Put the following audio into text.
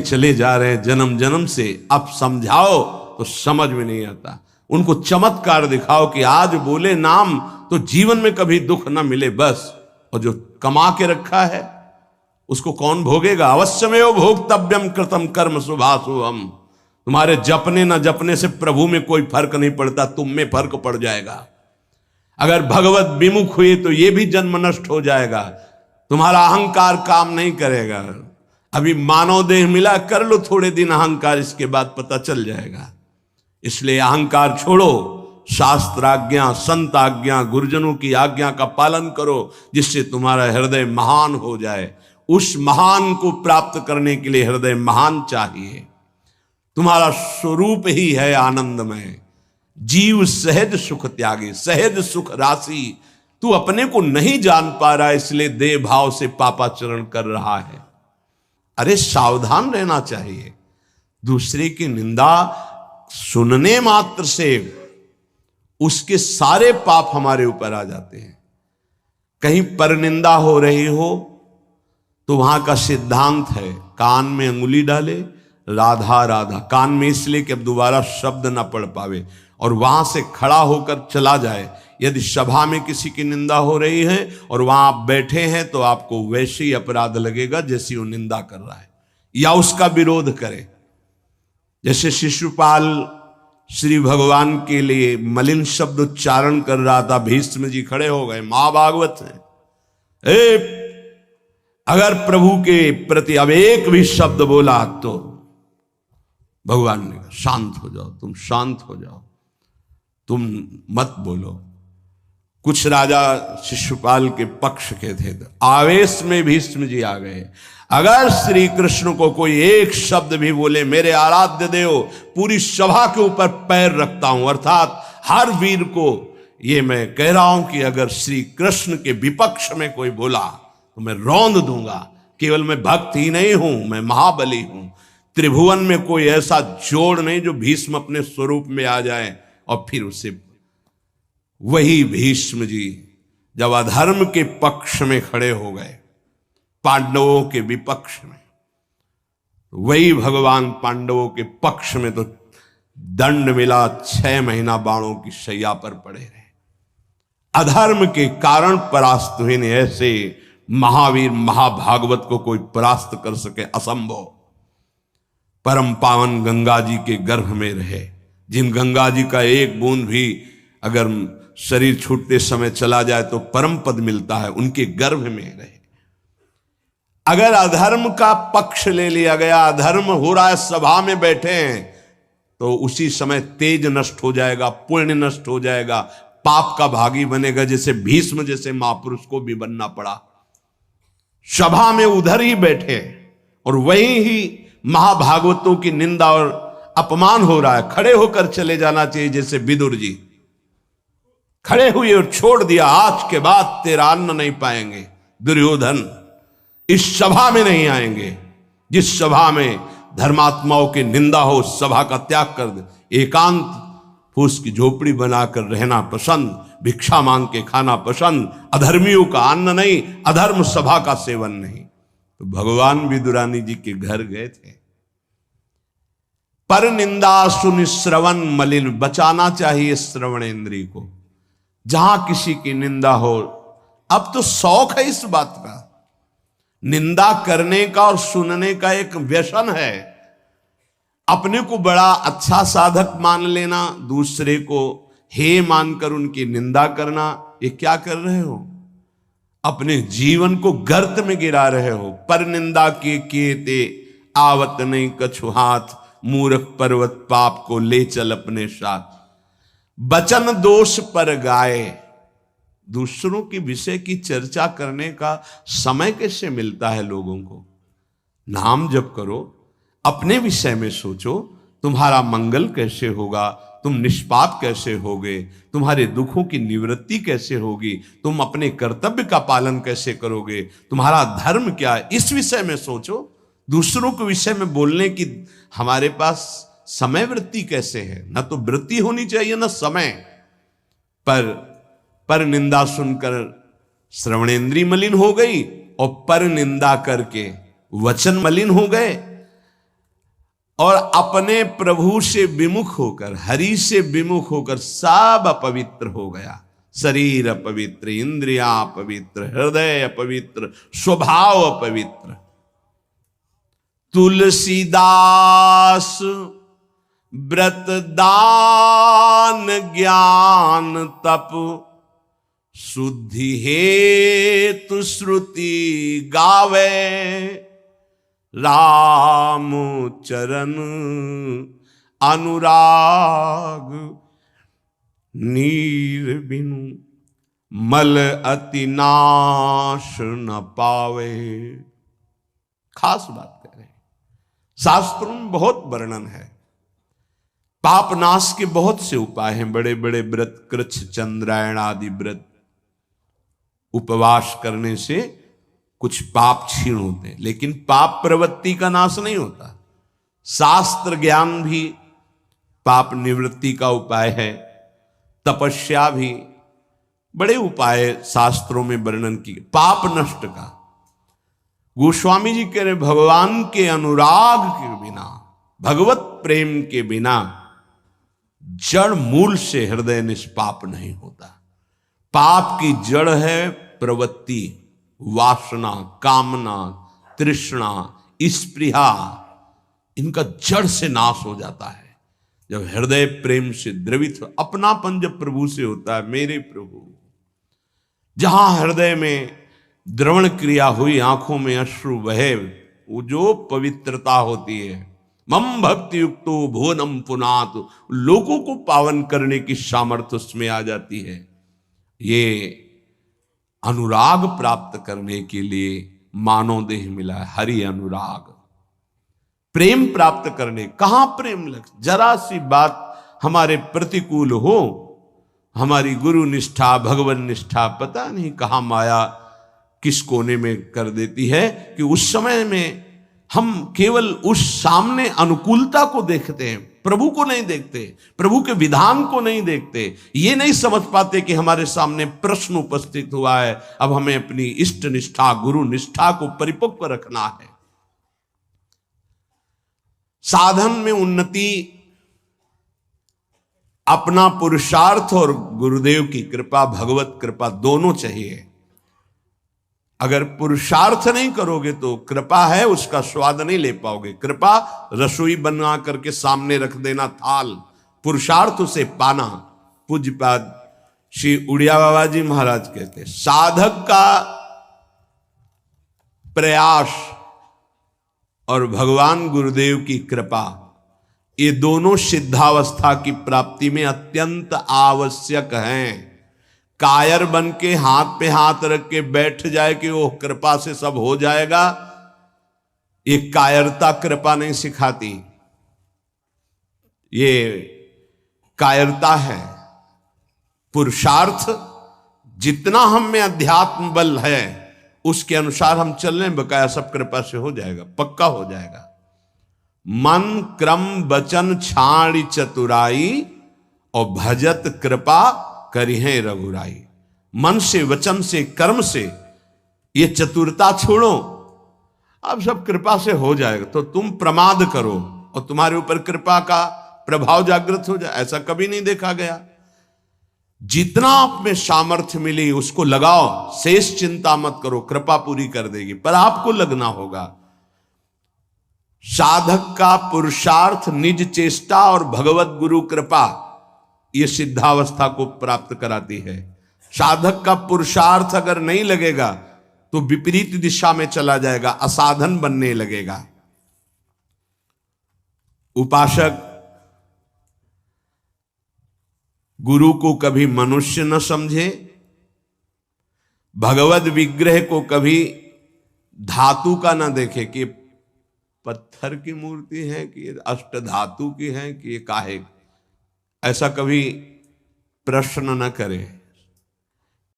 चले जा रहे हैं जन्म जन्म से, अब समझाओ तो समझ में नहीं आता। उनको चमत्कार दिखाओ कि आज बोले नाम तो जीवन में कभी दुख ना मिले बस, और जो कमा के रखा है उसको कौन भोगेगा। अवश्यमेव भोक्तव्यम कृतम कर्म शुभाशुभम। तुम्हारे जपने ना जपने से प्रभु में कोई फर्क नहीं पड़ता, तुम में फर्क पड़ जाएगा। अगर भगवत विमुख हुए तो ये भी जन्म नष्ट हो जाएगा, तुम्हारा अहंकार काम नहीं करेगा। अभी मानव देह मिला, कर लो थोड़े दिन अहंकार, इसके बाद पता चल जाएगा। इसलिए अहंकार छोड़ो, शास्त्राज्ञा, संत आज्ञा, गुरुजनों की आज्ञा का पालन करो, जिससे तुम्हारा हृदय महान हो जाए। उस महान को प्राप्त करने के लिए हृदय महान चाहिए। तुम्हारा स्वरूप ही है आनंदमय। जीव सहज सुख त्यागी, सहज सुख राशि। तू अपने को नहीं जान पा रहा, इसलिए देह भाव से पापाचरण कर रहा है। अरे सावधान रहना चाहिए। दूसरे की निंदा सुनने मात्र से उसके सारे पाप हमारे ऊपर आ जाते हैं। कहीं परनिंदा हो रही हो तो वहां का सिद्धांत है, कान में अंगुली डाले, राधा राधा, कान में इसलिए कि अब दोबारा शब्द ना पढ़ पावे, और वहां से खड़ा होकर चला जाए। यदि सभा में किसी की निंदा हो रही है और वहां आप बैठे हैं तो आपको वैसे ही अपराध लगेगा जैसी वो निंदा कर रहा है, या उसका विरोध करे। जैसे शिशुपाल श्री भगवान के लिए मलिन शब्द उच्चारण कर रहा था, भीष्म जी खड़े हो गए, महाभागवत है, अगर प्रभु के प्रति अब एक भी शब्द बोला तो भगवान ने कहा शांत हो जाओ, तुम शांत हो जाओ, तुम मत बोलो। कुछ राजा शिशुपाल के पक्ष के थे, तो आवेश में भीष्म जी आ गए। अगर श्री कृष्ण को कोई एक शब्द भी बोले, मेरे आराध्य देव, पूरी सभा के ऊपर पैर रखता हूं। अर्थात हर वीर को ये मैं कह रहा हूं कि अगर श्री कृष्ण के विपक्ष में कोई बोला तो मैं रौंद दूंगा। केवल मैं भक्त ही नहीं हूं, मैं महाबली हूं। त्रिभुवन में कोई ऐसा जोड़ नहीं जो भीष्म अपने स्वरूप में आ जाए और फिर उसे। वही भीष्म जी जब अधर्म के पक्ष में खड़े हो गए, पांडवों के विपक्ष में, वही भगवान पांडवों के पक्ष में तो दंड मिला, 6 महीना बाणों की शैया पर पड़े रहे। अधर्म के कारण परास्त हुए ने। ऐसे महावीर महाभागवत को कोई परास्त कर सके असंभव। परम पावन गंगा जी के गर्भ में रहे, जिन गंगा जी का एक बूंद भी अगर शरीर छूटते समय चला जाए तो परम पद मिलता है, उनके गर्भ में रहे। अगर अधर्म का पक्ष ले लिया गया, अधर्म हो रहा है, सभा में बैठे हैं, तो उसी समय तेज नष्ट हो जाएगा, पुण्य नष्ट हो जाएगा, पाप का भागी बनेगा। जैसे भीष्म जैसे महापुरुष को भी बनना पड़ा। सभा में उधर ही बैठे और वहीं ही महाभागवतों की निंदा और अपमान हो रहा है, खड़े होकर चले जाना चाहिए। जैसे विदुर जी खड़े हुए और छोड़ दिया, आज के बाद तेरा अन्न नहीं पाएंगे, दुर्योधन इस सभा में नहीं आएंगे। जिस सभा में धर्मात्माओं की निंदा हो, उस सभा का त्याग कर दे। एकांत फूस की झोपड़ी बनाकर रहना पसंद, भिक्षा मांग के खाना पसंद, अधर्मियों का अन्न नहीं, अधर्म सभा का सेवन नहीं। तो भगवान विदुरानी जी के घर गए थे। पर निंदा सुन श्रवण मलिन, बचाना चाहिए श्रवणेंद्री को। जहां किसी की निंदा हो, अब तो शौक है इस बात का, निंदा करने का और सुनने का एक व्यसन है। अपने को बड़ा अच्छा साधक मान लेना, दूसरे को हे मानकर उनकी निंदा करना, ये क्या कर रहे हो? अपने जीवन को गर्त में गिरा रहे हो। पर निंदा किए ते आवत नहीं कछु हाथ, मूर्ख पर्वत पाप को ले चल अपने साथ। बचन दोष पर गाए, दूसरों के विषय की चर्चा करने का समय कैसे मिलता है लोगों को? नाम जप करो, अपने विषय में सोचो, तुम्हारा मंगल कैसे होगा, तुम निष्पाप कैसे होगे, तुम्हारे दुखों की निवृत्ति कैसे होगी, तुम अपने कर्तव्य का पालन कैसे करोगे, तुम्हारा धर्म क्या है, इस विषय में सोचो। दूसरों के विषय में बोलने की हमारे पास समय वृत्ति कैसे है? ना तो वृत्ति होनी चाहिए ना समय। पर निंदा सुनकर श्रवणेंद्री मलिन हो गई और पर निंदा करके वचन मलिन हो गए। और अपने प्रभु से विमुख होकर, हरि से विमुख होकर सब अपवित्र हो गया। शरीर अपवित्र, इंद्रियां अपवित्र, हृदय अपवित्र, स्वभाव अपवित्र। तुलसीदास व्रत दान ज्ञान तप शुद्धि हेतु श्रुति गावे, राम चरण अनुराग नीर बिनु मल अति नाश न पावे। खास बात कह रहे हैं, शास्त्रों में बहुत वर्णन है। पाप नाश के बहुत से उपाय हैं, बड़े बड़े व्रत, कृच्छ चंद्रायण आदि व्रत, उपवास करने से कुछ पाप क्षीण होते हैं, लेकिन पाप प्रवृत्ति का नाश नहीं होता। शास्त्र ज्ञान भी पाप निवृत्ति का उपाय है, तपस्या भी, बड़े उपाय शास्त्रों में वर्णन किए पाप नष्ट का। गोस्वामी जी कह रहे भगवान के अनुराग के बिना, भगवत प्रेम के बिना जड़ मूल से हृदय निष्पाप नहीं होता। पाप की जड़ है प्रवृत्ति, वासना, कामना, तृष्णा, स्पृहा, इनका जड़ से नाश हो जाता है जब हृदय प्रेम से द्रवित। अपनापन जब प्रभु से होता है, मेरे प्रभु, जहां हृदय में द्रवण क्रिया हुई, आंखों में अश्रु बहे, वो जो पवित्रता होती है, मम भक्ति युक्तो भुवनम पुनात, लोगों को पावन करने की सामर्थ्य उसमें आ जाती है। ये अनुराग प्राप्त करने के लिए मानव देह मिला है, हरि अनुराग। प्रेम प्राप्त करने, कहां प्रेम लग, जरा सी बात हमारे प्रतिकूल हो, हमारी गुरु निष्ठा, भगवान निष्ठा, पता नहीं कहां माया किस कोने में कर देती है कि उस समय में हम केवल उस सामने अनुकूलता को देखते हैं, प्रभु को नहीं देखते, प्रभु के विधान को नहीं देखते। ये नहीं समझ पाते कि हमारे सामने प्रश्न उपस्थित हुआ है, अब हमें अपनी इष्ट निष्ठा, गुरु निष्ठा को परिपक्व रखना है। साधन में उन्नति अपना पुरुषार्थ और गुरुदेव की कृपा, भगवत कृपा दोनों चाहिए। अगर पुरुषार्थ नहीं करोगे तो कृपा है उसका स्वाद नहीं ले पाओगे। कृपा रसोई बना करके सामने रख देना थाल, पुरुषार्थ उसे पाना। पूज्यपाद श्री उड़िया बाबा जी महाराज कहते हैं, साधक का प्रयास और भगवान गुरुदेव की कृपा, ये दोनों सिद्धावस्था की प्राप्ति में अत्यंत आवश्यक हैं। कायर बन के हाथ पे हाथ रख के बैठ जाए कि वो कृपा से सब हो जाएगा, ये कायरता कृपा नहीं सिखाती, ये कायरता है। पुरुषार्थ जितना हम में अध्यात्म बल है उसके अनुसार हम चल रहे, बकाया सब कृपा से हो जाएगा, पक्का हो जाएगा। मन क्रम वचन छाड़ी चतुराई और भजत कृपा करी है रघुराई। मन से, वचन से, कर्म से ये चतुरता छोड़ो, अब सब कृपा से हो जाएगा। तो तुम प्रमाद करो और तुम्हारे ऊपर कृपा का प्रभाव जागृत हो जाए, ऐसा कभी नहीं देखा गया। जितना आप में सामर्थ्य मिली उसको लगाओ, शेष चिंता मत करो, कृपा पूरी कर देगी, पर आपको लगना होगा। साधक का पुरुषार्थ, निज चेष्टा और भगवत गुरु कृपा, ये सिद्धावस्था को प्राप्त कराती है। साधक का पुरुषार्थ अगर नहीं लगेगा तो विपरीत दिशा में चला जाएगा, असाधन बनने लगेगा। उपासक गुरु को कभी मनुष्य न समझे, भगवत विग्रह को कभी धातु का न देखे कि पत्थर की मूर्ति है कि अष्ट धातु की है कि ये काहे, ऐसा कभी प्रश्न न करे।